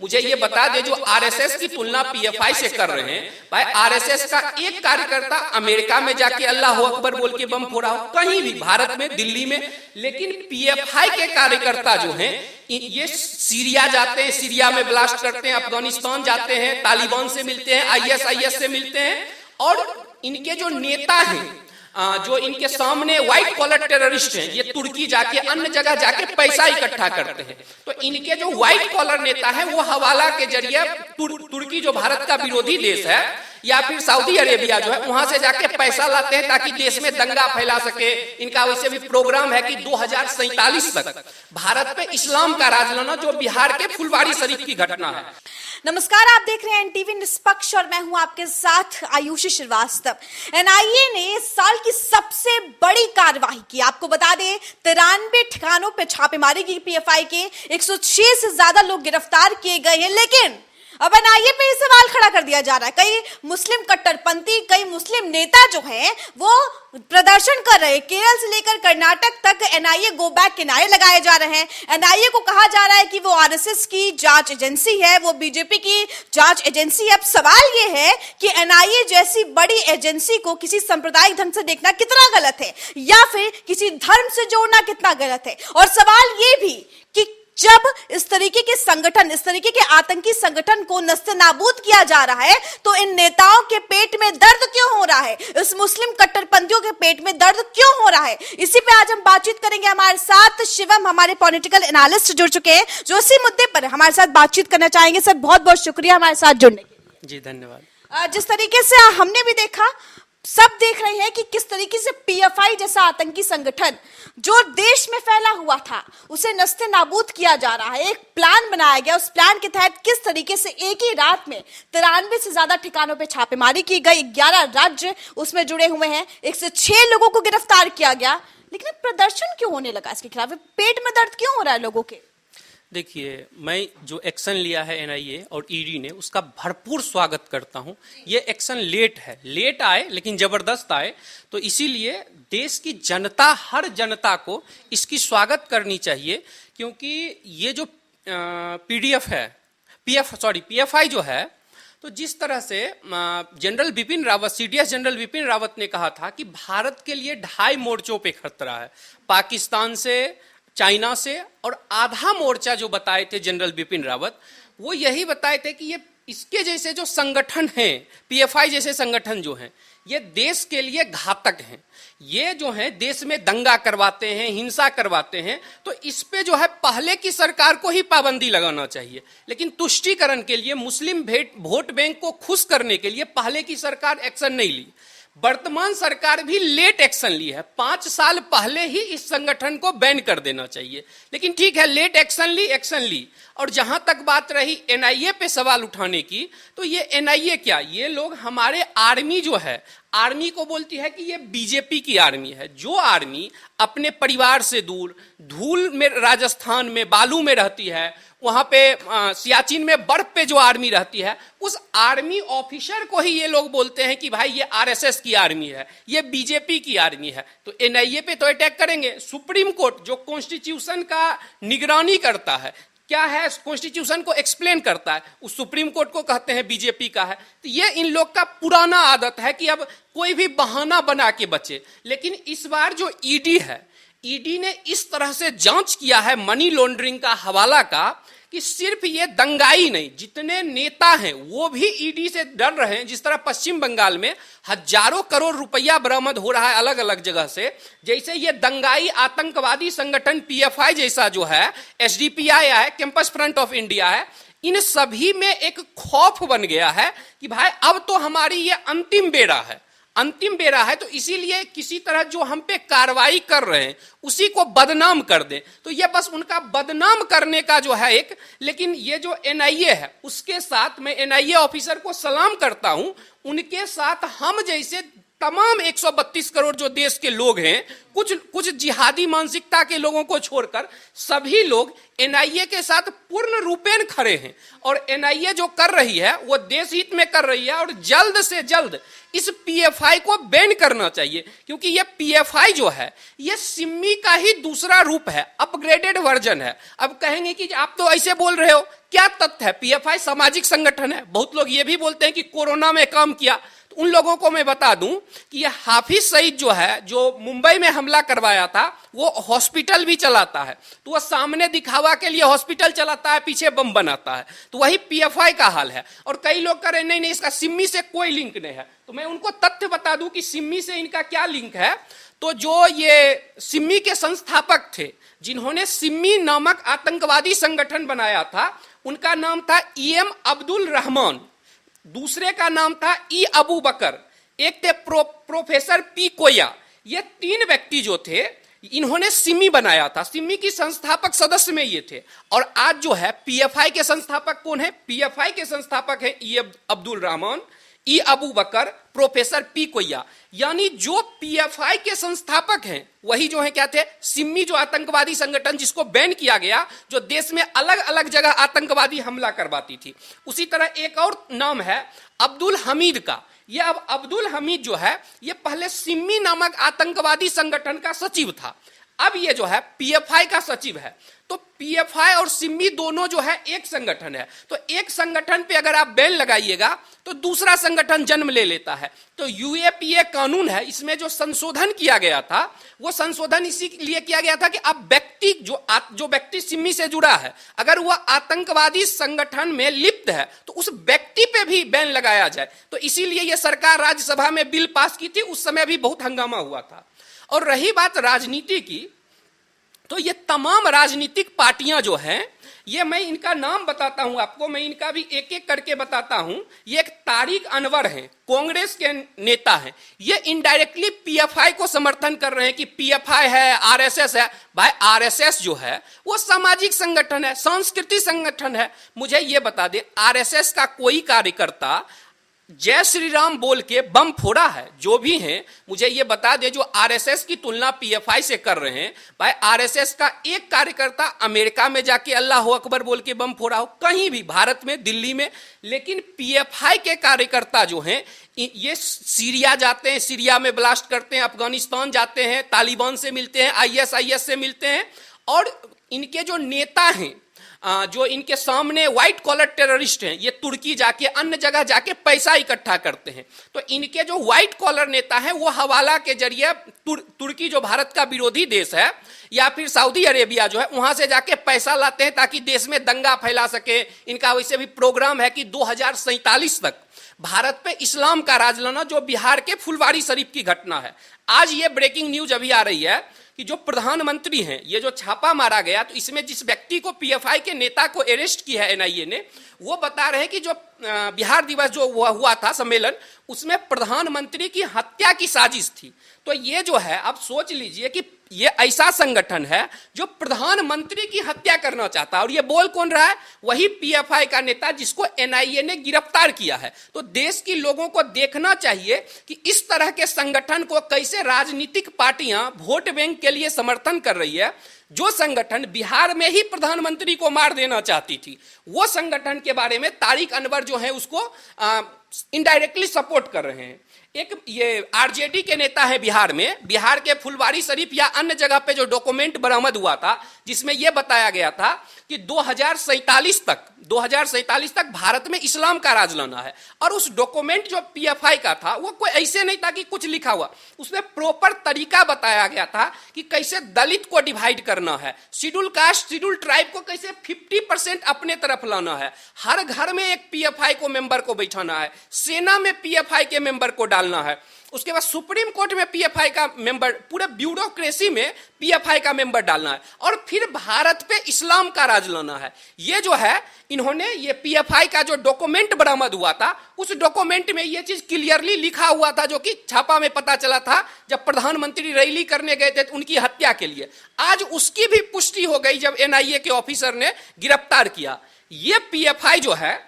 मुझे ये बता दे, जो आरएसएस की तुलना पीएफआई से कर रहे हैं, भाई आरएसएस का एक कार्यकर्ता अमेरिका में जाके अल्लाह अकबर बोल के बम फोड़ा हो, कहीं भी भारत में, दिल्ली में, लेकिन पीएफआई के कार्यकर्ता जो हैं ये सीरिया जाते हैं, सीरिया में ब्लास्ट करते हैं, अफगानिस्तान जाते हैं, तालिबान से मिलते हैं, आईएसआईएस से मिलते हैं, और इनके जो नेता हैं, जो इनके सामने व्हाइट कॉलर टेररिस्ट हैं, ये तुर्की जाके अन्य जगह जाके पैसा इकट्ठा करते हैं। तो इनके जो व्हाइट कॉलर नेता हैं वो हवाला के जरिए तुर्की जो भारत का विरोधी देश है, या फिर सऊदी अरेबिया जो है, वहां से जाके पैसा लाते हैं ताकि देश में दंगा फैला सके। इनका वैसे भी प्रोग्राम है कि 2047 तक भारत पे इस्लाम का राज लाना, जो बिहार के फुलवारी शरीफ की घटना है। नमस्कार, आप देख रहे हैं एनटीवी निष्पक्ष और मैं हूं आपके साथ आयुषी श्रीवास्तव। एनआईए ने इस साल की सबसे बड़ी कार्यवाही की। आपको बता दें 93 ठिकानों पे छापेमारी की पीएफआई के, 106 से ज्यादा लोग गिरफ्तार किए गए हैं। लेकिन अब एनआईए पे सवाल खड़ा कर दिया जा रहा है। कई मुस्लिम कट्टरपंथी, कई मुस्लिम नेता जो हैं वो प्रदर्शन कर रहे हैं। केरल से लेकर कर्नाटक तक एनआईए गो बैक के नारे लगाए जा रहे हैं। एनआईए को कहा जा रहा है कि वो आरएसएस की जांच एजेंसी है, वो बीजेपी की जांच एजेंसी है। अब सवाल ये है कि एनआईए जैसी बड़ी एजेंसी को किसी सांप्रदायिक ढंग से देखना कितना गलत है, या फिर किसी धर्म से जोड़ना कितना गलत है। और सवाल ये भी कि जब इस तरीके के संगठन, इस तरीके के आतंकी संगठन को नस्ते-नाबूद किया जा रहा है, तो इन नेताओं के पेट में दर्द क्यों हो रहा है? इस मुस्लिम कट्टरपंथियों के पेट में दर्द क्यों हो रहा है? इसी पे आज हम बातचीत करेंगे। हमारे साथ शिवम, हमारे पॉलिटिकल एनालिस्ट, जुड़ चुके हैं, जो इसी मुद्दे पर हमारे साथ बातचीत करना चाहेंगे। सर, बहुत बहुत शुक्रिया हमारे साथ जुड़ने के लिए। जी धन्यवाद। जिस तरीके से हमने भी देखा, सब देख रहे हैं कि किस तरीके से पीएफआई जैसा आतंकी संगठन जो देश में फैला हुआ था उसे नस्ते नाबूद किया जा रहा है। एक प्लान बनाया गया, उस प्लान के तहत किस तरीके से एक ही रात में 93 से ज्यादा ठिकानों पे छापेमारी की गई। 11 राज्य उसमें जुड़े हुए हैं, 106 लोगों को गिरफ्तार किया गया। लेकिन प्रदर्शन क्यों होने लगा इसके खिलाफ? पेट में दर्द क्यों हो रहा है लोगों के? देखिए, मैं जो एक्शन लिया है एनआईए और ईडी ने, उसका भरपूर स्वागत करता हूं। ये एक्शन लेट है, लेट आए लेकिन जबरदस्त आए, तो इसीलिए देश की जनता, हर जनता को इसकी स्वागत करनी चाहिए। क्योंकि ये जो पीएफआई जो है, तो जिस तरह से general Bipin Rawat, CDS general Bipin Rawat ने कहा था कि भारत के लिए 2.5 मोर्चों पे खतरा है, पाकिस्तान से, चाइना से, और आधा मोर्चा जो बताए थे जनरल बिपिन रावत, वो यही बताए थे कि ये इसके जैसे जो संगठन हैं, पीएफआई जैसे संगठन जो हैं, ये देश के लिए घातक हैं। ये जो है देश में दंगा करवाते हैं, हिंसा करवाते हैं, तो इस पे जो है पहले की सरकार को ही पाबंदी लगाना चाहिए। लेकिन तुष्टीकरण के लिए, मुस्लिम वोट बैंक को खुश करने के लिए पहले की सरकार एक्शन नहीं ली। वर्तमान सरकार भी लेट एक्शन ली है। 5 साल पहले ही इस संगठन को बैन कर देना चाहिए, लेकिन ठीक है, लेट एक्शन ली। और जहां तक बात रही एनआईए पे सवाल उठाने की, तो ये एनआईए क्या, ये लोग हमारे आर्मी जो है, आर्मी को बोलती है कि ये बीजेपी की आर्मी है। जो आर्मी अपने परिवार से दूर, धूल में, राजस्थान में बालू में रहती है, वहां पे सियाचिन में बर्फ पे जो आर्मी रहती है, उस आर्मी ऑफिसर को ही ये लोग बोलते हैं कि भाई ये आरएसएस की आर्मी है, ये बीजेपी की आर्मी है। तो एनआईए पे तो अटैक करेंगे। सुप्रीम कोर्ट जो कॉन्स्टिट्यूशन का निगरानी करता है, क्या है, कॉन्स्टिट्यूशन को एक्सप्लेन करता है, उस सुप्रीम कोर्ट को कहते हैं बीजेपी का है। तो ये इन लोग का पुराना आदत है कि अब कोई भी बहाना बना के बचे। लेकिन इस बार जो ईडी है, ईडी ने इस तरह से जांच किया है मनी लॉन्ड्रिंग का, हवाला का, कि सिर्फ ये दंगाई नहीं, जितने नेता हैं वो भी ईडी से डर रहे हैं। जिस तरह पश्चिम बंगाल में हजारों करोड़ रुपया बरामद हो रहा है अलग अलग जगह से, जैसे ये दंगाई आतंकवादी संगठन पीएफआई जैसा जो है, एसडीपीआई है, कैंपस फ्रंट ऑफ इंडिया है, इन सभी में एक खौफ बन गया है कि भाई अब तो हमारी ये अंतिम बेड़ा है, अंतिम बेरा है। तो इसीलिए किसी तरह जो हम पे कार्रवाई कर रहे हैं उसी को बदनाम कर दें। तो ये बस उनका बदनाम करने का जो है एक, लेकिन ये जो एनआईए है, उसके साथ मैं एनआईए ऑफिसर को सलाम करता हूं। उनके साथ हम जैसे तमाम 132 करोड़ जो देश के लोग हैं, कुछ जिहादी मानसिकता के लोगों को छोड़कर सभी लोग एनआईए के साथ पूर्ण रूपेण खड़े हैं। और एनआईए जो कर रही है वो देश हित में कर रही है, और जल्द से जल्द इस पीएफआई को बैन करना चाहिए, क्योंकि ये पीएफआई जो है ये सिम्मी का ही दूसरा रूप है, अपग्रेडेड वर्जन है। अब कहेंगे कि आप तो ऐसे बोल रहे हो, क्या तथ्य है? पीएफआई सामाजिक संगठन है। बहुत लोग ये भी बोलते हैं कि कोरोना में काम किया। तो उन लोगों को मैं बता दूं कि ये हाफिज सईद जो है, जो मुंबई में हमला करवाया था, वो हॉस्पिटल भी चलाता है। तो वो सामने दिखावा के लिए हॉस्पिटल चलाता है, पीछे बम बनाता है। तो वही पीएफआई का हाल है। और कई लोग कह रहे नहीं नहीं, इसका सिम्मी से कोई लिंक नहीं है। तो मैं उनको तथ्य बता दूं कि सिम्मी से इनका क्या लिंक है। तो जो ये सिम्मी के संस्थापक थे, जिन्होंने सिम्मी नामक आतंकवादी संगठन बनाया था, उनका नाम था ईएम अब्दुल रहमान, दूसरे का नाम था ई अबू बकर, एक थे प्रोफेसर पी कोया। ये तीन व्यक्ति जो थे, इन्होंने सिम्मी बनाया था। सिम्मी की संस्थापक सदस्य में ये थे। और आज जो है पीएफआई के संस्थापक कौन है? पीएफआई के संस्थापक है ई अब्दुल रहमान, ई अबू बकर, प्रोफेसर पी कोया। यानी जो पीएफआई के संस्थापक हैं वही जो है क्या थे? सिम्मी, जो आतंकवादी संगठन जिसको बैन किया गया, जो देश में अलग अलग जगह आतंकवादी हमला करवाती थी। उसी तरह एक और नाम है अब्दुल हमीद का। यह अब अब्दुल हमीद जो है, ये पहले सिम्मी नामक आतंकवादी संगठन का सचिव था। अब ये जो है पीएफआई का सचिव है। तो पीएफआई और सिम्मी दोनों जो है एक संगठन है। तो एक संगठन पे अगर आप बैन लगाइएगा तो दूसरा संगठन जन्म ले लेता है। तो यूएपीए कानून है, इसमें जो संशोधन किया गया था, वो संशोधन इसीलिए किया गया था कि अब व्यक्ति जो व्यक्ति सिम्मी से जुड़ा है, अगर वह आतंकवादी संगठन में लिप्त है तो उस व्यक्ति पे भी बैन लगाया जाए। तो इसीलिए यह सरकार राज्यसभा में बिल पास की थी। उस समय भी बहुत हंगामा हुआ था। और रही बात राजनीति की, तो ये तमाम राजनीतिक पार्टियां जो हैं, ये मैं इनका नाम बताता हूं आपको, मैं इनका भी एक एक करके बताता हूं। ये एक तारिक अनवर हैं, कांग्रेस के नेता हैं। ये इनडायरेक्टली पीएफआई को समर्थन कर रहे हैं कि पीएफआई है, आरएसएस है। भाई आरएसएस जो है वो सामाजिक संगठन है, सांस्कृतिक संगठन है। मुझे ये बता दे, आरएसएस का कोई कार्यकर्ता जय श्री राम बोल के बम फोड़ा है? जो भी हैं मुझे ये बता दे, जो आरएसएस की तुलना पीएफआई से कर रहे हैं, भाई आरएसएस का एक कार्यकर्ता अमेरिका में जाके अल्लाह अकबर बोल के बम फोड़ा हो? कहीं भी, भारत में, दिल्ली में। लेकिन पीएफआई के कार्यकर्ता जो हैं, ये सीरिया जाते हैं, सीरिया में ब्लास्ट करते हैं, अफगानिस्तान जाते हैं, तालिबान से मिलते हैं, आईएसआईएस से मिलते हैं। और इनके जो नेता हैं, जो इनके सामने व्हाइट कॉलर टेररिस्ट हैं, ये तुर्की जाके, अन्य जगह जाके पैसा इकट्ठा करते हैं। तो इनके जो व्हाइट कॉलर नेता हैं वो हवाला के जरिए तुर्की, जो भारत का विरोधी देश है, या फिर सऊदी अरेबिया जो है, वहां से जाके पैसा लाते हैं ताकि देश में दंगा फैला सके। इनका वैसे भी प्रोग्राम है कि 2047 तक भारत पे इस्लाम का राज लाना, जो बिहार के फुलवारी शरीफ की घटना है। आज ये ब्रेकिंग न्यूज अभी आ रही है कि जो प्रधानमंत्री हैं, ये जो छापा मारा गया, तो इसमें जिस व्यक्ति को, पीएफआई के नेता को अरेस्ट किया है एनआईए ने, वो बता रहे हैं कि जो बिहार दिवस जो हुआ था सम्मेलन, उसमें प्रधानमंत्री की हत्या की साजिश थी। तो ये जो है, आप सोच लीजिए कि ये ऐसा संगठन है जो प्रधानमंत्री की हत्या करना चाहता है। और ये बोल कौन रहा है? वही पीएफआई का नेता जिसको एनआईए ने गिरफ्तार किया है। तो देश के लोगों को देखना चाहिए कि इस तरह के संगठन को कैसे राजनीतिक पार्टियां वोट बैंक के लिए समर्थन कर रही है। जो संगठन बिहार में ही प्रधानमंत्री को मार देना चाहती थी, वो संगठन के बारे में तारिक अनवर जो है उसको इनडायरेक्टली सपोर्ट कर रहे हैं। एक ये आरजेडी के नेता है बिहार में, बिहार के फुलवारी शरीफ या अन्य जगह पे जो डॉक्यूमेंट बरामद हुआ था, जिसमें यह बताया गया था कि 2047 तक भारत में इस्लाम का राज लाना है। और उस डॉक्यूमेंट जो पीएफआई का था, वो कोई ऐसे नहीं था कि कुछ लिखा हुआ, उसमें प्रॉपर तरीका बताया गया था कि कैसे दलित को डिवाइड करना है, शेड्यूल कास्ट, शेड्यूल ट्राइब को कैसे 50% अपने तरफ लाना है, हर घर में एक पीएफआई को मेंबर को बैठाना है, सेना में पीएफआई के मेंबर को डालना है, उसके बाद सुप्रीम कोर्ट में पीएफआई का मेंबर, पूरे ब्यूरोक्रेसी में पीएफआई का मेंबर डालना है, और फिर भारत पे इस्लाम का राज लाना है। ये जो है, इन्होंने ये पीएफआई का जो डॉक्यूमेंट बरामद हुआ था, उस डॉक्यूमेंट में ये चीज क्लियरली लिखा हुआ था, जो कि छापा में पता चला था जब प्रधानमंत्री रैली करने गए थे उनकी हत्या के लिए। आज उसकी भी पुष्टि हो गई जब एनआईए के ऑफिसर ने गिरफ्तार किया। ये पीएफआई जो है,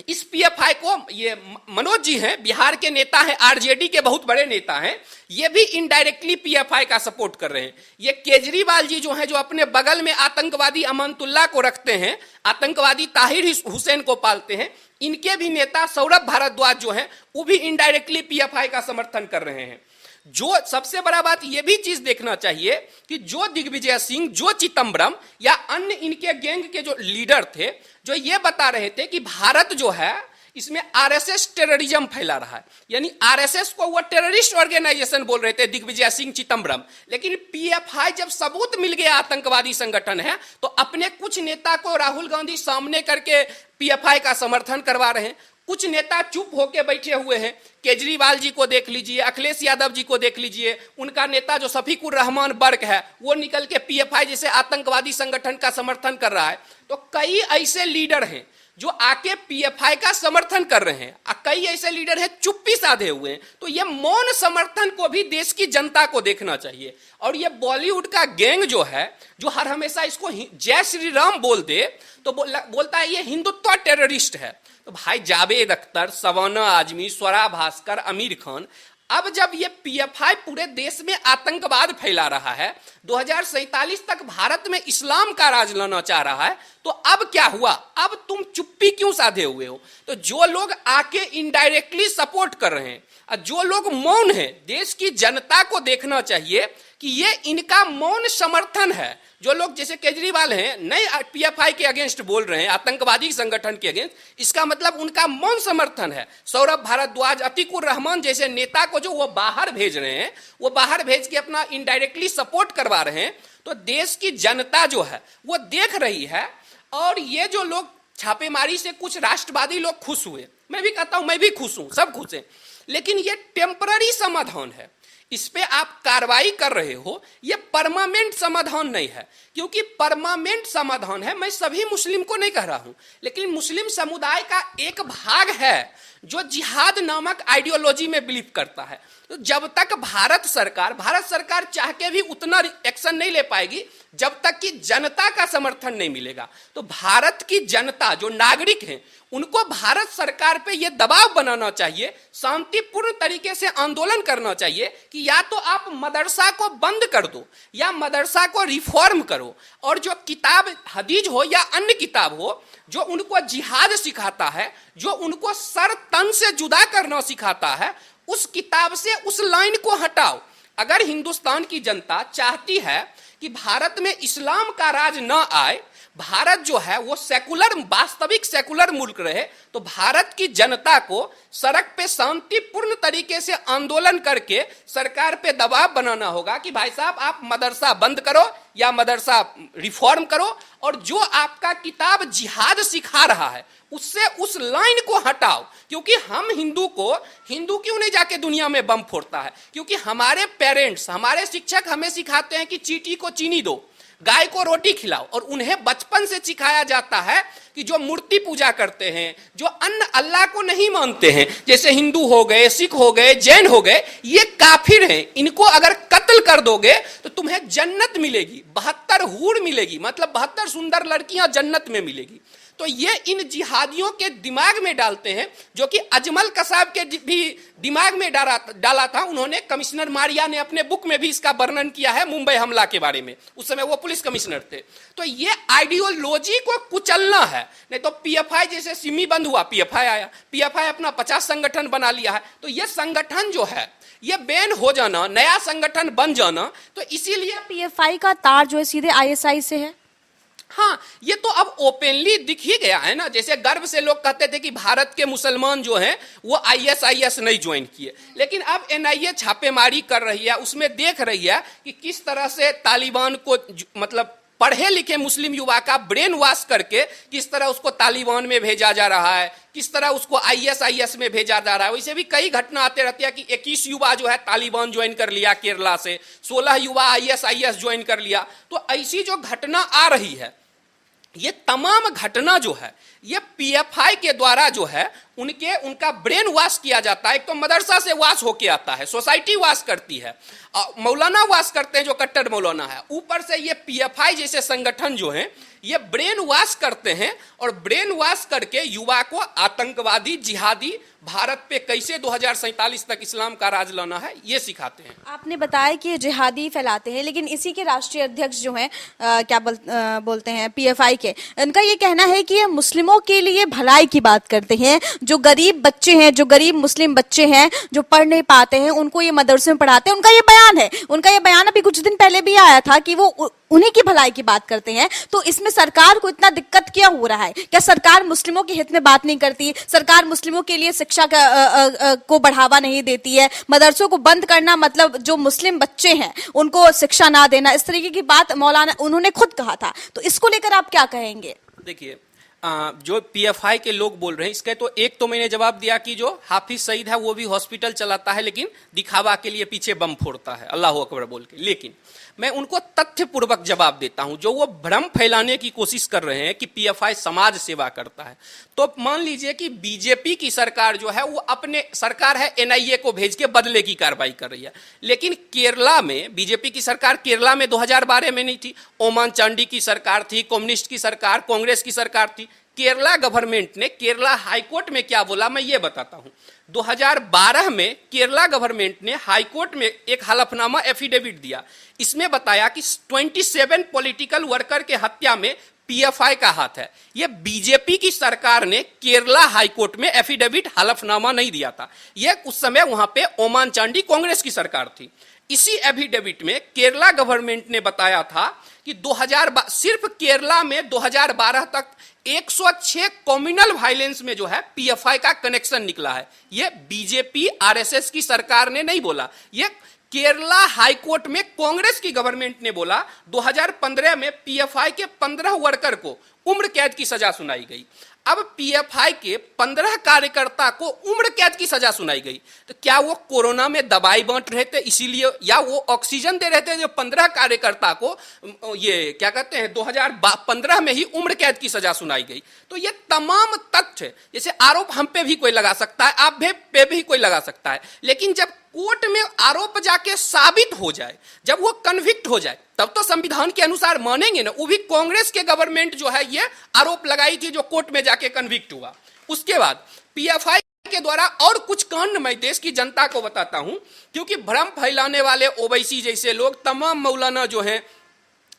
इस पीएफआई को ये मनोज जी हैं, बिहार के नेता हैं, आरजेडी के बहुत बड़े नेता हैं, ये भी इनडायरेक्टली पीएफआई का सपोर्ट कर रहे हैं। ये केजरीवाल जी जो हैं, जो अपने बगल में आतंकवादी अमानतुल्लाह को रखते हैं, आतंकवादी ताहिर हुसैन को पालते हैं, इनके भी नेता सौरभ भारद्वाज जो हैं, वो भी इनडायरेक्टली पीएफआई का समर्थन कर रहे हैं। जो सबसे बड़ा बात यह भी चीज देखना चाहिए कि जो दिग्विजय सिंह, जो चिदम्बरम या अन्य इनके गैंग के जो लीडर थे, जो ये बता रहे थे कि भारत जो है इसमें आरएसएस टेररिज्म फैला रहा है, यानी आरएसएस को वो टेररिस्ट ऑर्गेनाइजेशन बोल रहे थे दिग्विजय सिंह, चिदम्बरम। लेकिन पीएफआई जब सबूत मिल गया आतंकवादी संगठन है, तो अपने कुछ नेता को राहुल गांधी सामने करके पीएफआई का समर्थन करवा रहे हैं। कुछ नेता चुप होके बैठे हुए हैं। केजरीवाल जी को देख लीजिए, अखिलेश यादव जी को देख लीजिए, उनका नेता जो शफीकुर रहमान बर्क है, वो निकल के पीएफआई जैसे आतंकवादी संगठन का समर्थन कर रहा है। तो कई ऐसे लीडर हैं जो आके पीएफआई का समर्थन कर रहे हैं, कई ऐसे लीडर हैं चुप्पी साधे हुए हैं। तो ये मौन समर्थन को भी देश की जनता को देखना चाहिए। और ये बॉलीवुड का गैंग जो है, जो हर हमेशा इसको जय श्री राम बोल दे, तो बोलता है ये हिंदुत्व टेररिस्ट है। तो भाई जावेद अख्तर, शबाना आजमी, स्वरा भास्कर, आमिर खान, अब जब ये पीएफआई पूरे देश में आतंकवाद फैला रहा है, 2047 तक भारत में इस्लाम का राज लाना चाह रहा है, तो अब क्या हुआ? अब तुम चुप्पी क्यों साधे हुए हो? तो जो लोग आके इनडायरेक्टली सपोर्ट कर रहे हैं और जो लोग मौन हैं, देश की जनता को देखना चाहिए कि ये इनका मौन समर्थन है। जो लोग जैसे केजरीवाल हैं, नए पीएफआई के अगेंस्ट बोल रहे हैं, आतंकवादी संगठन के अगेंस्ट, इसका मतलब उनका मौन समर्थन है। सौरभ भारद्वाज, अतीकुर रहमान जैसे नेता को जो वो बाहर भेज रहे हैं, वो बाहर भेज के अपना इनडायरेक्टली सपोर्ट करवा रहे हैं। तो देश की जनता जो है वो देख रही है। और ये जो लोग छापेमारी से कुछ राष्ट्रवादी लोग खुश हुए, मैं भी कहता हूं मैं भी खुश हूं, सब खुश हैं, लेकिन ये टेम्पररी समाधान है। इस पे आप कार्रवाई कर रहे हो, ये परमानेंट समाधान नहीं है। क्योंकि परमानेंट समाधान है, मैं सभी मुस्लिम को नहीं कह रहा हूं, लेकिन मुस्लिम समुदाय का एक भाग है जो जिहाद नामक आइडियोलॉजी में बिलीव करता है। तो जब तक भारत सरकार चाह के भी उतना एक्शन नहीं ले पाएगी जब तक कि जनता का समर्थन नहीं मिलेगा। तो भारत की जनता, जो नागरिक हैं, उनको भारत सरकार पे ये दबाव बनाना चाहिए, शांतिपूर्ण तरीके से आंदोलन करना चाहिए कि या तो आप मदरसा को बंद कर दो या मदरसा को रिफॉर्म करो, और जो किताब हदीस हो या अन्य किताब हो जो उनको जिहाद सिखाता है, जो उनको सर तन से जुदा करना सिखाता है, उस किताब से उस लाइन को हटाओ। अगर हिंदुस्तान की जनता चाहती है कि भारत में इस्लाम का राज न आए, भारत जो है वो सेकुलर, वास्तविक सेकुलर मुल्क रहे, तो भारत की जनता को सड़क पे शांतिपूर्ण तरीके से आंदोलन करके सरकार पे दबाव बनाना होगा कि भाई साहब आप मदरसा बंद करो या मदरसा रिफॉर्म करो, और जो आपका किताब जिहाद सिखा रहा है उससे उस लाइन को हटाओ। क्योंकि हम हिंदू क्यों नहीं जाके दुनिया में बम फोड़ता है? क्योंकि हमारे पेरेंट्स, हमारे शिक्षक हमें सिखाते हैं कि चींटी को चीनी दो, गाय को रोटी खिलाओ, और उन्हें बचपन से सिखाया जाता है कि जो मूर्ति पूजा करते हैं, जो अन्य अल्लाह को नहीं मानते हैं, जैसे हिंदू हो गए, सिख हो गए, जैन हो गए, ये काफिर हैं, इनको अगर कत्ल कर दोगे तो तुम्हें जन्नत मिलेगी, 72 हूर मिलेगी, मतलब 72 सुंदर लड़कियां जन्नत में मिलेगी। तो ये इन जिहादियों के दिमाग में डालते हैं, जो कि अजमल कसाब के भी दिमाग में डाला था। उन्होंने, कमिश्नर मारिया ने अपने बुक में भी इसका वर्णन किया है मुंबई हमला के बारे में, उस समय वो पुलिस कमिश्नर थे। तो ये आइडियोलॉजी को कुचलना है। नहीं तो पीएफआई जैसे सिमी बंद हुआ, पीएफआई आया, पीएफआई अपना 50 संगठन बना लिया है। तो ये संगठन जो है ये बैन हो जाना, नया संगठन बन जाना, तो इसीलिए पीएफआई का तार जो है सीधे आईएसआई से है। हाँ, ये तो अब ओपनली दिख ही गया है ना। जैसे गर्व से लोग कहते थे कि भारत के मुसलमान जो हैं वो आईएसआईएस नहीं ज्वाइन किए, लेकिन अब एनआईए छापेमारी कर रही है, उसमें देख रही है कि किस तरह से तालिबान को, मतलब पढ़े लिखे मुस्लिम युवा का ब्रेन वॉश करके किस तरह उसको तालिबान में भेजा जा रहा है, किस तरह उसको आईएसआईएस में भेजा जा रहा है। वैसे भी कई घटना आते रहती है कि 21 युवा जो है तालिबान ज्वाइन कर लिया केरला से, 16 युवा आईएसआईएस ज्वाइन कर लिया। तो ऐसी जो घटना आ रही है, ये तमाम घटना जो है ये पीएफआई के द्वारा जो है उनका ब्रेन वॉश किया जाता है। एक तो मदरसा से वॉश होके आता है, सोसाइटी वॉश करती है, मौलाना वॉश करते हैं जो कट्टर मौलाना है, ऊपर से ये पीएफआई जैसे संगठन जो हैं ये ब्रेन वॉश करते हैं और ब्रेन वॉश करके युवा को आतंकवादी जिहादी भारत पे कैसे 2047 तक इस्लाम का राज लाना है ये सिखाते हैं। आपने बताया कि ये जिहादी फैलाते हैं, लेकिन इसी के राष्ट्रीय अध्यक्ष जो हैं बोलते हैं पीएफआई के, इनका ये कहना है कि ये मुस्लिमों के लिए भलाई की बात करते हैं। जो गरीब बच्चे हैं, जो गरीब मुस्लिम बच्चे हैं जो पढ़ नहीं पाते हैं, उनको ये मदरसे में पढ़ाते हैं। उनका ये बयान है, उनका ये बयान अभी कुछ दिन पहले भी आया था कि वो उन्हीं की भलाई की बात करते हैं। तो इसमें सरकार को इतना दिक्कत क्या हो रहा है? क्या सरकार मुस्लिमों के हित में बात नहीं करती? सरकार मुस्लिमों के लिए शिक्षा को बढ़ावा नहीं देती है? मदरसों को बंद करना मतलब जो मुस्लिम बच्चे हैं उनको शिक्षा ना देना, इस तरीके की बात मौलाना उन्होंने खुद कहा था। तो इसको लेकर आप क्या कहेंगे? देखिए, जो पीएफआई के लोग बोल रहे हैं इसके तो एक तो मैंने जवाब दिया कि जो हाफिज सईद है वो भी हॉस्पिटल चलाता है लेकिन दिखावा के लिए पीछे बम फोड़ता है अल्लाह अकबर बोल के। लेकिन मैं उनको तथ्यपूर्वक जवाब देता हूं। जो वो भ्रम फैलाने की कोशिश कर रहे हैं कि पीएफआई समाज सेवा करता है, तो मान लीजिए कि बीजेपी की सरकार जो है वो अपने सरकार है एनआईए को भेज के बदले की कार्रवाई कर रही है। लेकिन केरला में बीजेपी की सरकार केरला में 2012 में नहीं थी, ओमान चांडी की सरकार थी, कम्युनिस्ट की सरकार, कांग्रेस की सरकार थी। केरला गवर्नमेंट ने केरला हाईकोर्ट में क्या बोला मैं ये बताता हूं। 2012 में केरला गवर्नमेंट ने हाईकोर्ट में एक हलफनामा एफिडेविट दिया। इसमें बताया कि 27 पॉलिटिकल वर्कर के हत्या में पीएफआई का हाथ है। यह बीजेपी की सरकार ने केरला हाईकोर्ट में एफिडेविट हलफनामा नहीं दिया था। यह उस समय वहां पे ओमान चांडी कांग्रेस की सरकार थी। इसी एफिडेविट में केरला गवर्नमेंट ने बताया था कि सिर्फ केरला में 2012 तक 106 कम्युनल वायलेंस में जो है पीएफआई का कनेक्शन निकला है। यह बीजेपी आरएसएस की सरकार ने नहीं बोला, यह केरला हाईकोर्ट में कांग्रेस की गवर्नमेंट ने बोला। 2015 में पीएफआई के 15 वर्कर को उम्र कैद की सजा सुनाई गई। अब पीएफआई के 15 कार्यकर्ता को उम्र कैद की सजा सुनाई गई। तो क्या वो कोरोना में दवाई बांट रहे थे इसीलिए, या वो ऑक्सीजन दे रहे थे? जो 15 कार्यकर्ता को ये क्या कहते हैं 2015 में ही उम्र कैद की सजा सुनाई गई। तो ये तमाम तथ्य, जैसे आरोप हम पे भी कोई लगा सकता है, आप पे भी कोई लगा सकता है, लेकिन जब कोर्ट में आरोप जाके साबित हो जाए, जब वो कन्विक्ट हो जाए, तब तो संविधान के अनुसार मानेंगे ना। वो भी कांग्रेस के गवर्नमेंट जो है ये आरोप लगाई थी जो कोर्ट में जाके कन्विक्ट हुआ। उसके बाद पीएफआई के द्वारा और कुछ कांड मैं देश की जनता को बताता हूं, क्योंकि भ्रम फैलाने वाले ओवैसी जैसे लोग, तमाम मौलाना जो हैं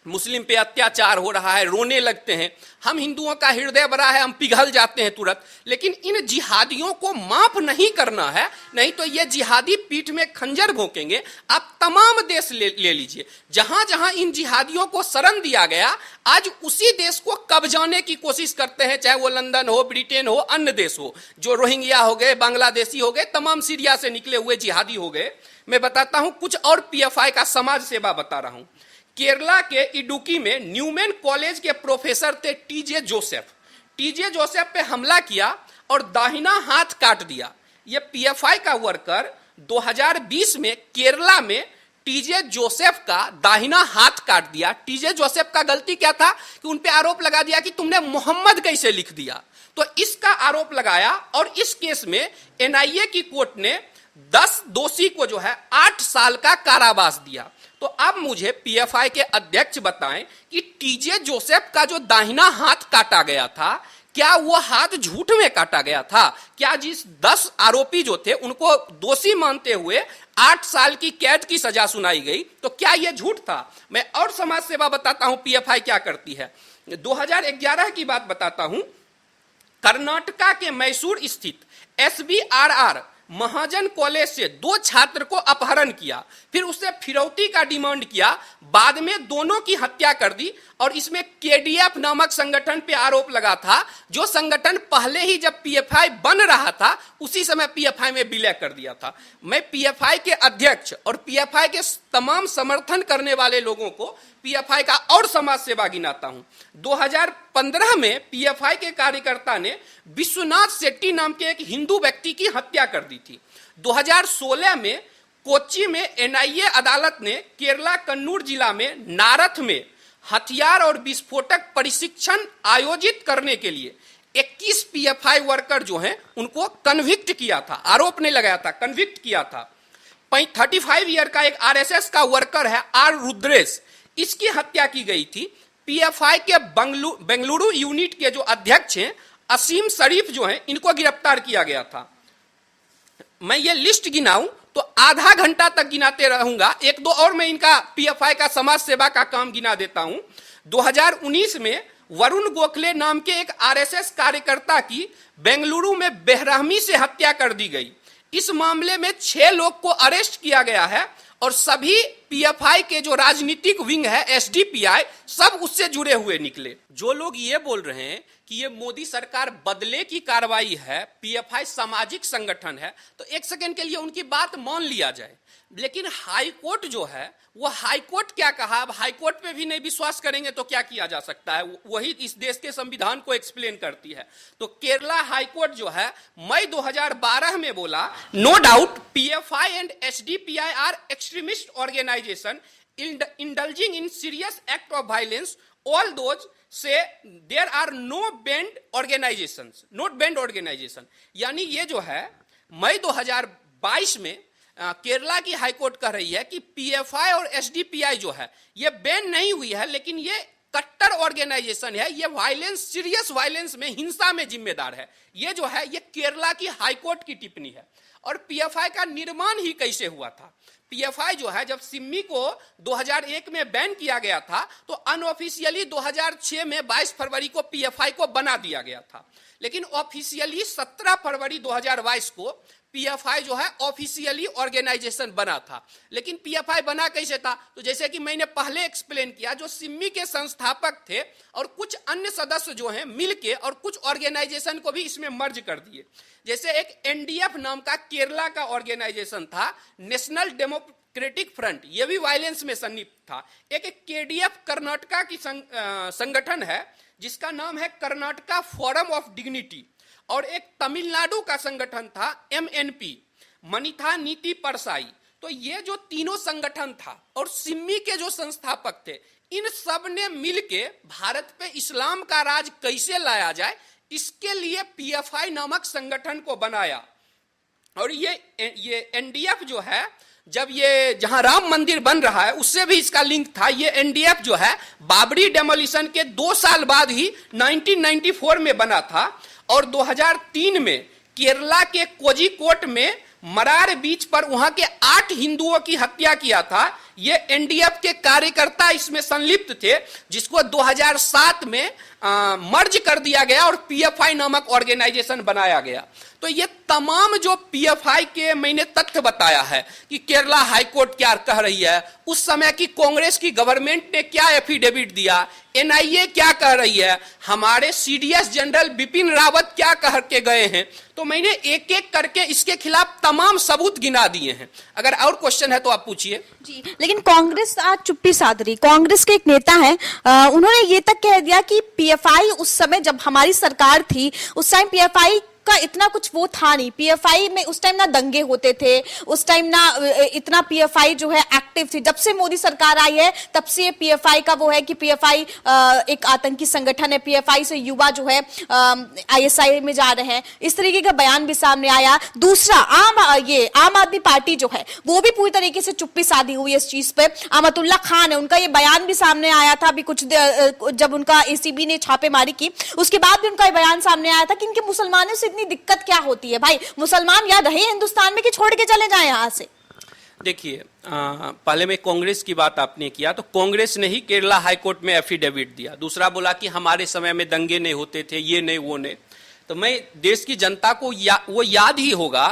मुस्लिम पे अत्याचार हो रहा है रोने लगते हैं। हम हिंदुओं का हृदय बड़ा है, हम पिघल जाते हैं तुरंत। लेकिन इन जिहादियों को माफ नहीं करना है, नहीं तो ये जिहादी पीठ में खंजर भोंकेंगे। आप तमाम देश ले लीजिए, जहां जहां इन जिहादियों को शरण दिया गया, आज उसी देश को कब्जाने की कोशिश करते हैं, चाहे वो लंदन हो, ब्रिटेन हो, अन्य देश हो। जो रोहिंग्या हो गए, बांग्लादेशी हो गए, तमाम सीरिया से निकले हुए जिहादी हो गए। मैं बताता हूं कुछ और पीएफआई का समाज सेवा बता रहा हूं। केरला के इडुकी में न्यूमैन कॉलेज के प्रोफेसर थे टीजे जोसेफ। टीजे जोसेफ पे हमला किया और दाहिना हाथ काट दिया। ये पीएफआई का वर्कर 2020 में केरला में टीजे जोसेफ का दाहिना हाथ काट दिया। टीजे जोसेफ का गलती क्या था कि उन पे आरोप लगा दिया कि तुमने मोहम्मद कैसे लिख दिया, तो इसका आरोप लगाया और इस केस में एनआईए की कोर्ट ने 10 दोषी को जो है 8 साल का कारावास दिया। तो अब मुझे पीएफआई के अध्यक्ष बताएं कि टीजे जोसेफ का जो दाहिना हाथ काटा गया था, क्या वो हाथ झूठ में काटा गया था? क्या जिस 10 आरोपी जो थे उनको दोषी मानते हुए 8 साल की कैद की सजा सुनाई गई, तो क्या ये झूठ था? मैं और समाज सेवा बताता हूं पीएफआई क्या करती है। 2011 की बात बताता हूं। कर्नाटका के मैसूर स्थित एसबीआरआर महाजन कॉलेज से 2 छात्र को अपहरण किया, फिर उससे फिरौती का डिमांड किया, बाद में दोनों की हत्या कर दी। और इसमें केडीएफ नामक संगठन पे आरोप लगा था, जो संगठन पहले ही जब पीएफआई बन रहा था उसी समय पीएफआई में विलय कर दिया था। मैं पीएफआई के अध्यक्ष और पीएफआई के तमाम समर्थन करने वाले लोगों को पीएफआई का और समाज सेवा गिनाता हूं। 2015 में पीएफआई के कार्यकर्ता ने विश्वनाथ शेट्टी नाम के एक हिंदू व्यक्ति की हत्या कर दी थी। 2016 में कोच्चि में एनआईए अदालत ने केरला कन्नूर जिला में नारथ में हथियार और विस्फोटक प्रशिक्षण आयोजित करने के लिए 21 पीएफआई वर्कर जो हैं उनको कन्विक्ट किया था, आरोप नहीं लगाया था, कन्विक्ट किया था। 35 ईयर का एक आरएसएस का वर्कर है आर रुद्रेश, इसकी हत्या की गई थी। पीएफआई के बेंगलुरु यूनिट के जो अध्यक्ष हैं असीम शरीफ जो हैं, इनको गिरफ्तार किया गया था। मैं ये लिस्ट गिनाऊं तो आधा घंटा तक गिनाते रहूंगा। एक दो और मैं इनका पीएफआई का समाज सेवा का काम गिना देता हूं। 2019 में वरुण गोखले नाम के एक आरएसएस कार्यकर्ता की बेंगलुरु में बेरहमी से हत्या कर दी गई। इस मामले में 6 लोग को अरेस्ट किया गया है और सभी पीएफआई के जो राजनीतिक विंग है एसडीपीआई, सब उससे जुड़े हुए निकले। जो लोग ये बोल रहे हैं कि ये मोदी सरकार बदले की कार्रवाई है, पीएफआई सामाजिक संगठन है, तो एक सेकंड के लिए उनकी बात मान लिया जाए। लेकिन हाई कोर्ट जो है वो हाई कोर्ट क्या कहा, अब हाई कोर्ट पे भी नहीं विश्वास करेंगे तो क्या किया जा सकता है, वही इस देश के संविधान को एक्सप्लेन करती है। तो केरला हाई कोर्ट जो है मई 2012 में बोला, no doubt PFI and SDPI are extremist organization indulging in serious act of violence, all those say there are no banned organizations, not banned organization। यानी ये जो है मई 2022 में केरला की हाईकोर्ट कह रही है कि पीएफआई और एसडीपीआई जो है ये बैन नहीं हुई है, लेकिन ये कट्टर ऑर्गेनाइजेशन है, ये वायलेंस, सीरियस वायलेंस में, हिंसा में जिम्मेदार है। ये जो है ये केरला की हाईकोर्ट की टिप्पणी है। और पीएफआई का निर्माण ही कैसे हुआ था? पीएफआई जो है जब सिम्मी को 2001 में बैन किया गया था तो अनऑफिशियली 2006 में 22 फरवरी को पीएफआई को बना दिया गया था, लेकिन ऑफिशियली 17 फरवरी 2022 को पीएफआई जो है ऑफिशियली ऑर्गेनाइजेशन बना था। लेकिन पीएफआई बना कैसे था? तो जैसे कि मैंने पहले एक्सप्लेन किया, जो सिम्मी के संस्थापक थे और कुछ अन्य सदस्य जो हैं मिलके और कुछ ऑर्गेनाइजेशन को भी इसमें मर्ज कर दिए। जैसे एक एनडीएफ नाम का केरला का ऑर्गेनाइजेशन था, नेशनल डेमोक्रेटिक फ्रंट, ये भी वायलेंस में संलिप्त था। एक केडीएफ कर्नाटका की संगठन है जिसका नाम है कर्नाटका फोरम ऑफ डिग्निटी, और एक तमिलनाडु का संगठन था एमएनपी, मनिथा नीति परसाई। तो ये जो तीनों संगठन था और सिम्मी के जो संस्थापक थे, इन सब ने मिलके भारत पे इस्लाम का राज कैसे लाया जाए, इसके लिए पीएफआई नामक संगठन को बनाया। और ये एनडीएफ जो है, जब ये जहां राम मंदिर बन रहा है उससे भी इसका लिंक था। ये एनडीएफ जो है बाबरी डेमोलिशन के 2 साल बाद ही 1994 में बना था, और 2003 में केरला के कोझिकोड में मरार बीच पर वहां के 8 हिंदुओं की हत्या किया था। ये एनडीएफ के कार्यकर्ता इसमें संलिप्त थे, जिसको 2007 में मर्ज कर दिया गया और पीएफआई नामक ऑर्गेनाइजेशन बनाया गया। तो ये तमाम जो पीएफआई के मैंने तथ्य बताया है कि केरला हाईकोर्ट क्या कह रही है, उस समय की कांग्रेस की गवर्नमेंट ने क्या एफिडेविट दिया, एनआईए क्या कह रही है, हमारे सीडीएस जनरल बिपिन रावत क्या कह के गए हैं, तो मैंने एक एक करके इसके खिलाफ तमाम सबूत गिना दिए हैं। अगर और क्वेश्चन है तो आप पूछिए। जी, लेकिन कांग्रेस आज चुप्पी साध रही। कांग्रेस के एक नेता हैं, उन्होंने ये तक कह दिया कि पीएफआई उस समय जब हमारी सरकार थी उस टाइम पीएफआई का इतना कुछ वो था नहीं। पीएफआई में उस टाइम ना दंगे होते थे, उस टाइम ना इतना पीएफआई जो है एक्टिव थी। जब से मोदी सरकार आई है तब से पीएफआई का वो है कि पीएफआई एक आतंकी संगठन है, पीएफआई से युवा जो है आईएसआई में जा रहे हैं, इस तरीके का बयान भी सामने आया। दूसरा आम आदमी पार्टी जो है वो भी पूरी तरीके से चुप्पी साधी हुई है इस चीज पे। अहमदुल्ला खान है, उनका ये बयान भी सामने आया था अभी कुछ जब उनका एसीबी ने छापेमारी की, उसके बाद भी उनका ये बयान सामने आया था कि इनके मुसलमानों से इतनी दिक्कत क्या होती है। भाई मुसलमान या रहे हिंदुस्तान में कि छोड़ के चले जाएं यहां से। देखिए, पहले में कांग्रेस की बात आपने किया, तो कांग्रेस ने ही केरला हाईकोर्ट में एफिडेविट दिया। दूसरा बोला कि हमारे समय में दंगे नहीं होते थे, ये नहीं वो नहीं। तो मैं देश की जनता को वो याद ही होगा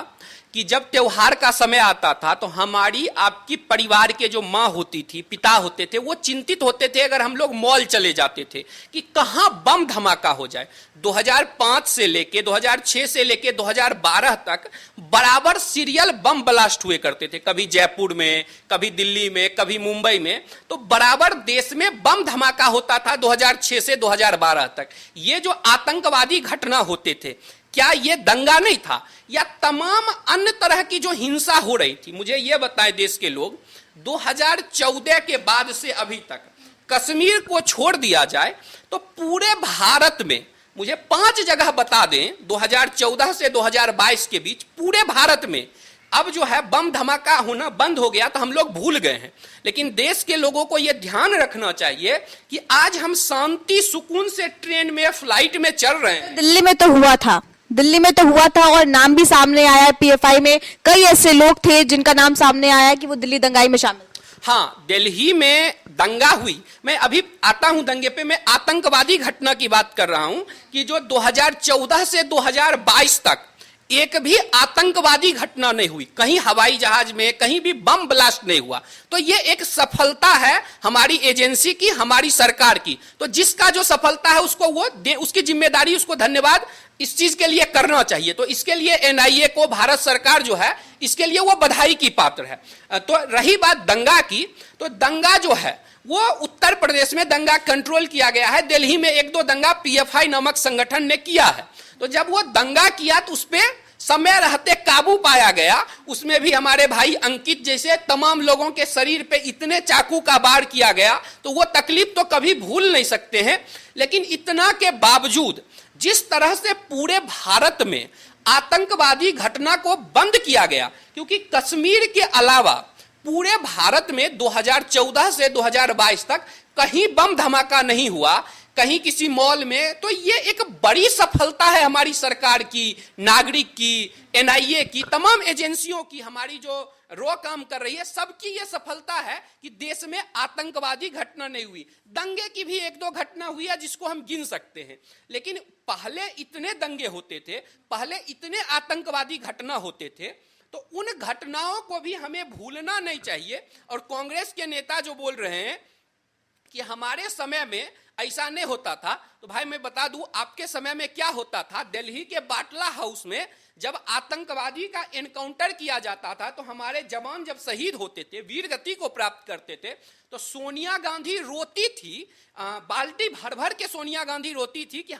कि जब त्योहार का समय आता था तो हमारी आपकी परिवार के जो माँ होती थी, पिता होते थे, वो चिंतित होते थे अगर हम लोग मॉल चले जाते थे कि कहाँ बम धमाका हो जाए। 2005 से लेके 2006 से लेके 2012 तक बराबर सीरियल बम ब्लास्ट हुए करते थे, कभी जयपुर में, कभी दिल्ली में, कभी मुंबई में। तो बराबर देश में बम धमाका होता था 2006 से 2012 तक। ये जो आतंकवादी घटना होते थे, क्या ये दंगा नहीं था, या तमाम अन्य तरह की जो हिंसा हो रही थी? मुझे ये बताएं देश के लोग, 2014 के बाद से अभी तक कश्मीर को छोड़ दिया जाए तो पूरे भारत में मुझे 5 जगह बता दें 2014 से 2022 के बीच पूरे भारत में। अब जो है बम धमाका होना बंद हो गया तो हम लोग भूल गए हैं, लेकिन देश के लोगों को यह ध्यान रखना चाहिए कि आज हम शांति सुकून से ट्रेन में फ्लाइट में चल रहे हैं। दिल्ली में तो हुआ था, दिल्ली में तो हुआ था और नाम भी सामने आया है। पीएफआई में कई ऐसे लोग थे जिनका नाम सामने आया कि वो दिल्ली दंगाई में शामिल। हाँ, दिल्ली में दंगा हुई, मैं अभी आता हूं दंगे पे। मैं आतंकवादी घटना की बात कर रहा हूं कि जो 2014 से 2022 तक एक भी आतंकवादी घटना नहीं हुई, कहीं हवाई जहाज में कहीं भी बम ब्लास्ट नहीं हुआ। तो ये एक सफलता है हमारी एजेंसी की, हमारी सरकार की। तो जिसका जो सफलता है उसको वो उसकी जिम्मेदारी, उसको धन्यवाद इस चीज के लिए करना चाहिए। तो इसके लिए एनआईए को भारत सरकार जो है इसके लिए वो बधाई की पात्र है। तो रही बात दंगा की, तो दंगा जो है वो उत्तर प्रदेश में दंगा कंट्रोल किया गया है। दिल्ली में 1-2 दंगा पीएफआई नामक संगठन ने किया है। तो जब वो दंगा किया तो उस पर समय रहते काबू पाया गया। उसमें भी हमारे भाई अंकित जैसे तमाम लोगों के शरीर पे इतने चाकू का वार किया गया, तो वो तकलीफ तो कभी भूल नहीं सकते हैं। लेकिन इतना के बावजूद जिस तरह से पूरे भारत में आतंकवादी घटना को बंद किया गया, क्योंकि कश्मीर के अलावा पूरे भारत में 2014 से 2022 तक कहीं बम धमाका नहीं हुआ, कहीं किसी मॉल में। तो ये एक बड़ी सफलता है हमारी सरकार की, नागरिक की, एनआईए की, तमाम एजेंसियों की, हमारी जो रो काम कर रही है सबकी ये सफलता है कि देश में आतंकवादी घटना नहीं हुई। दंगे की भी 1-2 घटना हुई है जिसको हम गिन सकते हैं, लेकिन पहले इतने दंगे होते थे, पहले इतने आतंकवादी घटना होते थे। तो उन घटनाओं को भी हमें भूलना नहीं चाहिए। और कांग्रेस के नेता जो बोल रहे हैं कि हमारे समय में ऐसा नहीं होता था, तो भाई मैं बता दूं आपके समय में क्या होता था। दिल्ली के बाटला हाउस में जब आतंकवादी का एनकाउंटर किया जाता था तो हमारे जवान जब शहीद होते थे, वीर गति को प्राप्त करते थे, तो सोनिया गांधी रोती थी, बाल्टी भर भर के सोनिया गांधी रोती थी कि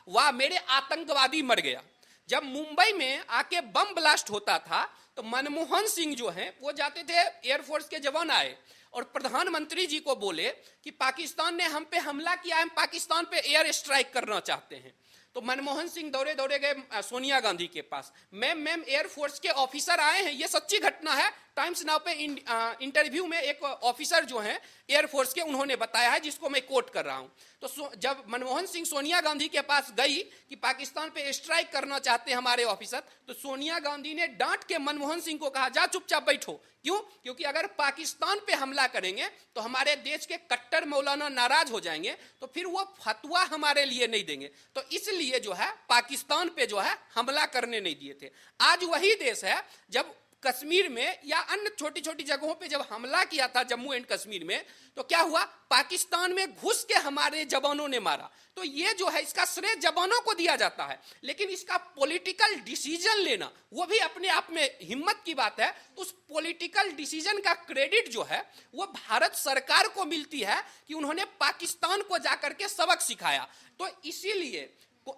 वाह मेरे आतंकवादी मर गया। जब मुंबई में आके बम ब्लास्ट होता था तो मनमोहन सिंह जो हैं वो जाते थे, एयरफोर्स के जवान आए और प्रधानमंत्री जी को बोले कि पाकिस्तान ने हम पे हमला किया, हम पाकिस्तान पे एयर स्ट्राइक करना चाहते हैं। तो मनमोहन सिंह दौड़े दौड़े गए सोनिया गांधी के पास, मैम एयरफोर्स के ऑफिसर आए हैं, ये सच्ची घटना है। टाइम्स नाउ पे इंटरव्यू में एक ऑफिसर जो हैं एयरफोर्स के, उन्होंने बताया है, जिसको मैं कोट कर रहा हूं। तो जब मनमोहन सिंह सोनिया गांधी के पास गई कि पाकिस्तान पे स्ट्राइक करना चाहते हैं हमारे ऑफिसर, तो सोनिया गांधी ने डांट के मनमोहन सिंह को कहा जा चुपचाप बैठो। क्यों? क्योंकि अगर पाकिस्तान पे हमला करेंगे तो हमारे देश के कट्टर मौलाना नाराज हो जाएंगे, तो फिर वो फतवा हमारे लिए नहीं देंगे। तो इसलिए जो है पाकिस्तान पे जो है हमला करने नहीं दिए थे। आज वही देश है जब कश्मीर में या अन्य छोटी छोटी जगहों पे जब हमला किया था जम्मू एंड कश्मीर में, तो क्या हुआ, पाकिस्तान में घुस के हमारे जवानों ने मारा। तो ये जो है इसका श्रेय जवानों को दिया जाता है, लेकिन इसका पॉलिटिकल डिसीजन लेना वो भी अपने आप में हिम्मत की बात है। तो उस पॉलिटिकल डिसीजन का क्रेडिट जो है वो भारत सरकार को मिलती है कि उन्होंने पाकिस्तान को जाकर के सबक सिखाया। तो इसीलिए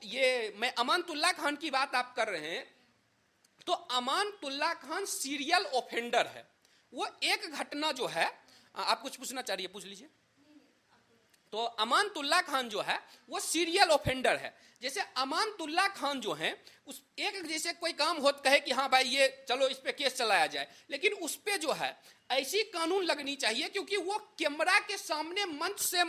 ये मैं अमानतुल्लाह खान की बात आप कर रहे हैं, तो अमानतुल्लाह खान सीरियल ऑफेंडर है। वो एक घटना जो है, आप कुछ पूछना चाह रही है, पूछ लीजिए। तो अमानतुल्लाह खान जो है वो सीरियल ऑफेंडर है। जैसे अमानतुल्लाह खान जो है उस एक जैसे कोई काम हो कहे कि हाँ भाई ये चलो इस पे केस चलाया जाए, लेकिन उस पे जो है ऐसी कानून लगनी चाहिए, क्योंकि वो कैमरा के सामने मंच से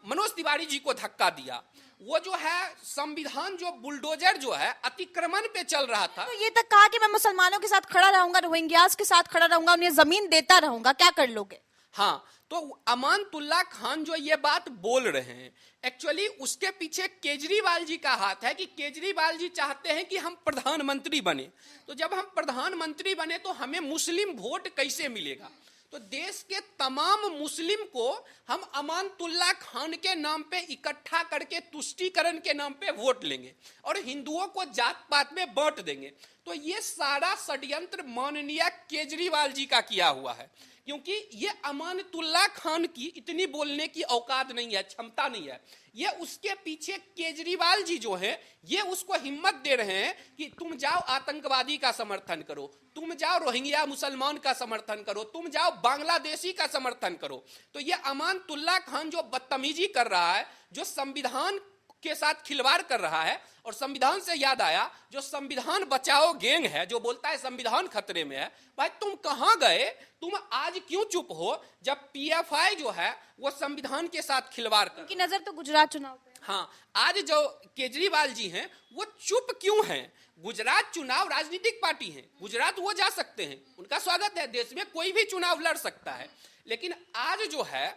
मनोज तिवारी जी को धक्का दिया। वो जो है संविधान जो बुलडोजर जो है अतिक्रमण पे चल रहा था। तो ये तक कहा कि मैं मुसलमानों के साथ खड़ा रहूंगा, रोहिंग्यास के साथ खड़ा रहूंगा, उन्हें जमीन देता रहूंगा, क्या कर लोगे? हाँ, तो अमानतुल्लाह खान जो ये बात बोल रहे हैं, एक्चुअली उसके पीछे केजरीवाल जी का हाथ है कि केजरीवाल जी चाहते हैं कि हम प्रधानमंत्री बने। तो जब हम प्रधानमंत्री बने तो हमें मुस्लिम वोट कैसे मिलेगा? तो देश के तमाम मुस्लिम को हम अमानतुल्लाह खान के नाम पे इकट्ठा करके तुष्टीकरण के नाम पे वोट लेंगे और हिंदुओं को जात पात में बांट देंगे। तो ये सारा षड्यंत्र माननीय केजरीवाल जी का किया हुआ है, क्योंकि ये अमानतुल्लाह खान की इतनी बोलने की औकात नहीं है, क्षमता नहीं है। ये उसके पीछे केजरीवाल जी जो हैं ये उसको हिम्मत दे रहे हैं कि तुम जाओ आतंकवादी का समर्थन करो, तुम जाओ रोहिंग्या मुसलमान का समर्थन करो, तुम जाओ बांग्लादेशी का समर्थन करो। तो ये अमानतुल्लाह खान जो बदतमीजी कर रहा है, जो संविधान के साथ खिलवाड़ कर रहा है। और संविधान से याद आया, जो संविधान बचाओ गैंग है, जो बोलता है संविधान खतरे में है, भाई तुम कहां गए? तुम आज क्यों चुप हो जब पीएफआई जो है वो संविधान के साथ खिलवाड़ कर? उनकी नजर तो गुजरात चुनाव पे है। हाँ, आज जो केजरीवाल जी हैं वो चुप क्यों हैं? गुजरात चुनाव राजनीतिक पार्टी है, गुजरात वो जा सकते हैं, उनका स्वागत है, देश में कोई भी चुनाव लड़ सकता है। लेकिन आज जो है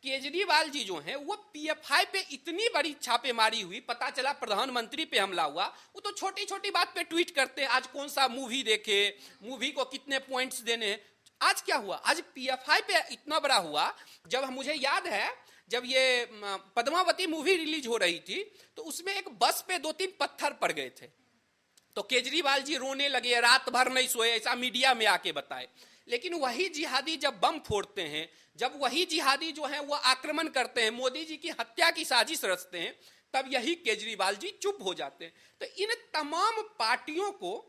केजरीवाल जी जो हैं वो पीएफआई पे इतनी बड़ी छापेमारी हुई, पता चला प्रधानमंत्री पे हमला हुआ, वो तो छोटी छोटी बात पे ट्वीट करते हैं, आज कौन सा मूवी देखे, मूवी को कितने पॉइंट्स देने हैं। आज क्या हुआ? आज पीएफआई पे इतना बड़ा हुआ, जब मुझे याद है जब ये पद्मावती मूवी रिलीज हो रही थी तो उसमें एक बस पे 2-3 पत्थर पड़ गए थे, तो केजरीवाल जी रोने लगे, रात भर नहीं सोए, ऐसा मीडिया में आके बताए। लेकिन वही जिहादी जब बम फोड़ते हैं, जब वही जिहादी जो है वो आक्रमण करते हैं, मोदी जी की हत्या की साजिश रचते हैं, तब यही केजरीवाल जी चुप हो जाते हैं। तो इन तमाम पार्टियों को,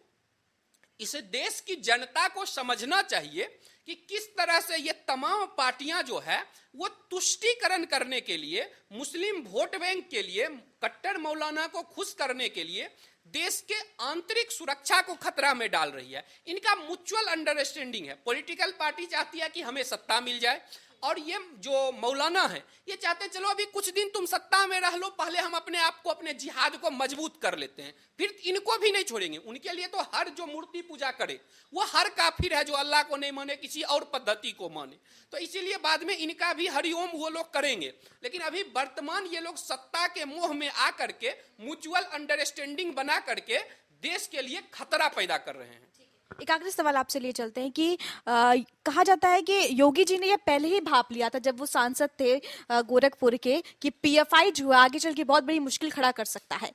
इस देश की जनता को समझना चाहिए कि किस तरह से ये तमाम पार्टियां जो है वो तुष्टीकरण करने के लिए, मुस्लिम वोट बैंक के लिए, कट्टर मौलाना को खुश करने के लिए देश के आंतरिक सुरक्षा को खतरा में डाल रही है। इनका म्यूचुअल अंडरस्टैंडिंग है। पॉलिटिकल पार्टी चाहती है कि हमें सत्ता मिल जाए, और ये जो मौलाना है ये चाहते हैं चलो अभी कुछ दिन तुम सत्ता में रह लो, पहले हम अपने आप को, अपने जिहाद को मजबूत कर लेते हैं, फिर इनको भी नहीं छोड़ेंगे। उनके लिए तो हर जो मूर्ति पूजा करे वो हर काफिर है, जो अल्लाह को नहीं माने, किसी और पद्धति को माने। तो इसीलिए बाद में इनका भी हरिओम वो लोग करेंगे। लेकिन अभी वर्तमान ये लोग सत्ता के मोह में आकर के म्यूचुअल अंडरस्टैंडिंग बना करके देश के लिए खतरा पैदा कर रहे हैं। एक आखिरी सवाल आपसे लिए चलते हैं कि कहा जाता है कि योगी जी ने यह पहले ही भाप लिया था जब वो सांसद थे गोरखपुर के, कि पीएफआई जो है आगे चल के बहुत बड़ी मुश्किल खड़ा कर सकता है।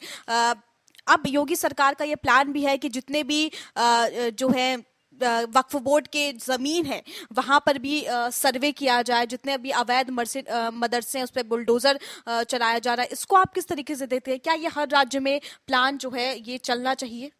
अब योगी सरकार का यह प्लान भी है कि जितने भी जो है वक्फ बोर्ड के जमीन है वहां पर भी सर्वे किया जाए, जितने भी अवैध मदरसे हैं उस पर बुलडोजर चलाया जा रहा है। इसको आप किस तरीके से देखते हैं? क्या ये हर राज्य में प्लान जो है ये चलना चाहिए?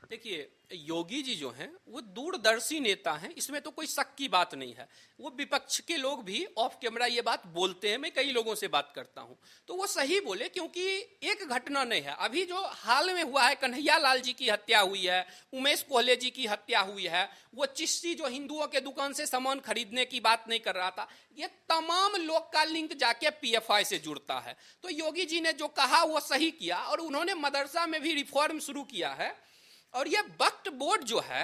देखिए, योगी जी जो हैं वो दूरदर्शी नेता हैं, इसमें तो कोई शक की बात नहीं है। वो विपक्ष के लोग भी ऑफ कैमरा ये बात बोलते हैं, मैं कई लोगों से बात करता हूं, तो वो सही बोले, क्योंकि एक घटना नहीं है। अभी जो हाल में हुआ है, कन्हैया लाल जी की हत्या हुई है, उमेश कोहले जी की हत्या हुई है, वो चिश्ती जो हिंदुओं के दुकान से सामान खरीदने की बात नहीं कर रहा था, ये तमाम लोग का लिंक जाके पीएफआई से जुड़ता है। तो योगी जी ने जो कहा वो सही किया, और उन्होंने मदरसा में भी रिफॉर्म शुरू किया है। और ये वक्फ बोर्ड जो है,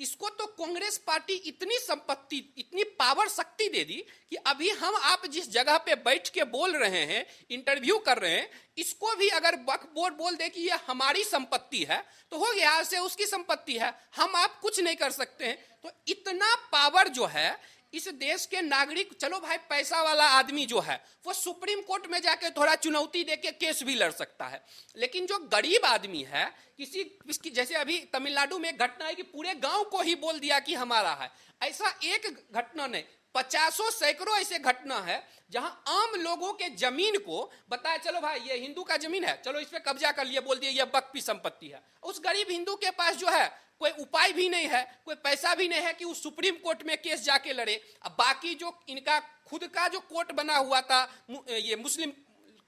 इसको तो कांग्रेस पार्टी इतनी संपत्ति, इतनी पावर शक्ति दे दी कि अभी हम आप जिस जगह पे बैठ के बोल रहे हैं, इंटरव्यू कर रहे हैं, इसको भी अगर वक्फ बोर्ड बोल दे कि ये हमारी संपत्ति है तो हो गया, से उसकी संपत्ति है, हम आप कुछ नहीं कर सकते हैं। तो इतना पावर जो है इस देश के नागरिक, चलो भाई पैसा वाला आदमी जो है वो सुप्रीम कोर्ट में जाके थोड़ा चुनौती देके केस भी लड़ सकता है, लेकिन जो गरीब आदमी है, किसी जैसे अभी तमिलनाडु में एक घटना है कि पूरे गांव को ही बोल दिया कि हमारा है। ऐसा एक घटना नहीं, 50 सैकड़ों ऐसे घटना है जहां आम लोगों के जमीन को बताया चलो भाई ये हिंदू का जमीन है, चलो इस पे कब्जा कर लिए, बोल दिया ये वक्फ की संपत्ति है। उस गरीब हिंदू के पास जो है कोई उपाय भी नहीं है, कोई पैसा भी नहीं है कि वो सुप्रीम कोर्ट में केस जाके लड़े। अब बाकी जो इनका खुद का जो कोर्ट बना हुआ था, ये मुस्लिम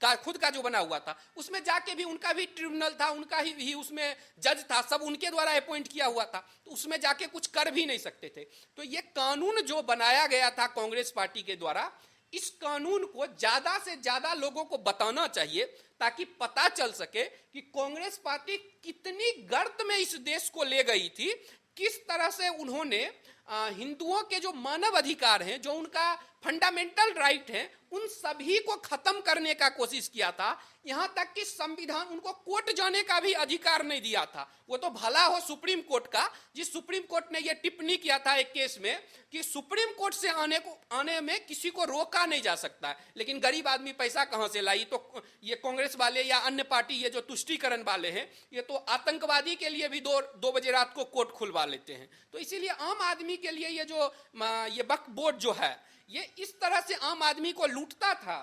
का खुद का जो बना हुआ था, उसमें जाके भी उनका भी ट्रिब्यूनल था, उनका ही उसमें जज था, सब उनके द्वारा अपॉइंट किया हुआ था, तो उसमें जाके कुछ कर भी नहीं सकते थे। तो ये कानून जो बनाया गया था कांग्रेस पार्टी के द्वारा, इस कानून को ज्यादा से ज्यादा लोगों को बताना चाहिए ताकि पता चल सके कि कांग्रेस पार्टी कितनी गर्त में इस देश को ले गई थी, किस तरह से उन्होंने हिंदुओं के जो मानव अधिकार हैं, जो उनका फंडामेंटल राइट है, उन सभी को खत्म करने का कोशिश किया था। यहां तक कि संविधान, उनको कोर्ट जाने का भी अधिकार नहीं दिया था। वो तो भला हो सुप्रीम कोर्ट का, जिस सुप्रीम कोर्ट ने यह टिप्पणी किया था एक केस में कि सुप्रीम कोर्ट से आने में किसी को रोका नहीं जा सकता है, लेकिन गरीब आदमी पैसा कहां से लाई? तो ये कांग्रेस वाले या अन्य पार्टी, ये जो तुष्टीकरण वाले हैं, ये तो आतंकवादी के लिए भी 2 बजे रात को कोर्ट खुलवा लेते हैं। तो इसीलिए आम आदमी के लिए ये वक्फ बोर्ड जो है, ये इस तरह से आम आदमी को लूटता था।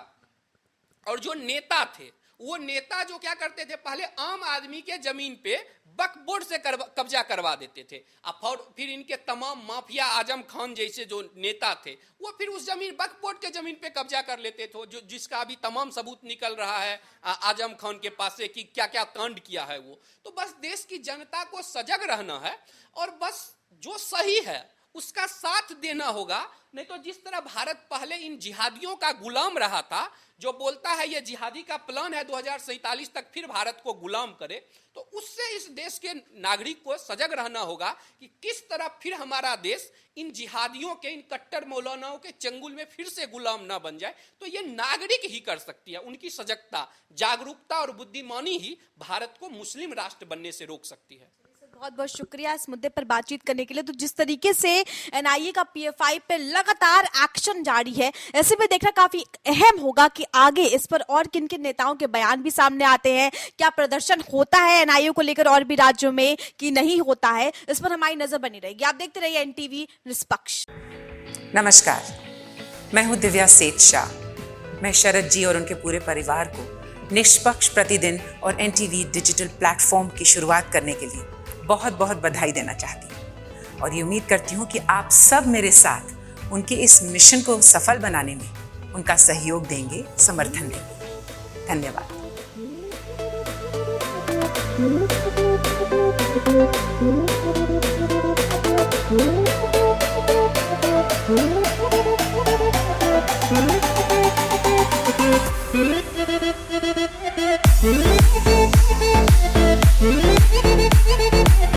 और जो नेता थे, वो नेता जो क्या करते थे, पहले आम आदमी के जमीन पे वक्फ बोर्ड से कब्जा कब्जा करवा देते थे। और फिर इनके तमाम माफिया आजम खान जैसे जो नेता थे वो फिर उस जमीन वक्फ बोर्ड के जमीन पे कब्जा कर लेते थे, जो जिसका अभी तमाम सबूत निकल रहा है आजम खान के पास से कि क्या क्या कांड किया है वो। तो बस देश की जनता को सजग रहना है और बस जो सही है उसका साथ देना होगा। नहीं तो जिस तरह भारत पहले इन जिहादियों का गुलाम रहा था, जो बोलता है ये जिहादी का प्लान है 2047 तक फिर भारत को गुलाम करे, तो उससे इस देश के नागरिक को सजग रहना होगा कि किस तरह फिर हमारा देश इन जिहादियों के, इन कट्टर मौलानाओं के चंगुल में फिर से गुलाम ना बन जाए। तो ये नागरिक ही कर सकती है, उनकी सजगता, जागरूकता और बुद्धिमानी ही भारत को मुस्लिम राष्ट्र बनने से रोक सकती है। बहुत बहुत शुक्रिया इस मुद्दे पर बातचीत करने के लिए। तो जिस तरीके से एनआईए का पीएफआई पे लगातार एक्शन जारी है, ऐसे में देखना काफी अहम होगा कि आगे इस पर और किन किन नेताओं के बयान भी सामने आते हैं, क्या प्रदर्शन होता है एनआईए को लेकर और भी राज्यों में कि नहीं होता है, इस पर हमारी नजर बनी रहेगी। आप देखते रहिए एनटीवी निष्पक्ष। नमस्कार, मैं हूं दिव्या सेठ शाह। मैं शरद जी और उनके पूरे परिवार को निष्पक्ष प्रतिदिन और एनटीवी डिजिटल प्लेटफॉर्म की शुरुआत करने के लिए बहुत बहुत बधाई देना चाहती हूँ और ये उम्मीद करती हूँ कि आप सब मेरे साथ उनके इस मिशन को सफल बनाने में उनका सहयोग देंगे, समर्थन देंगे। धन्यवाद।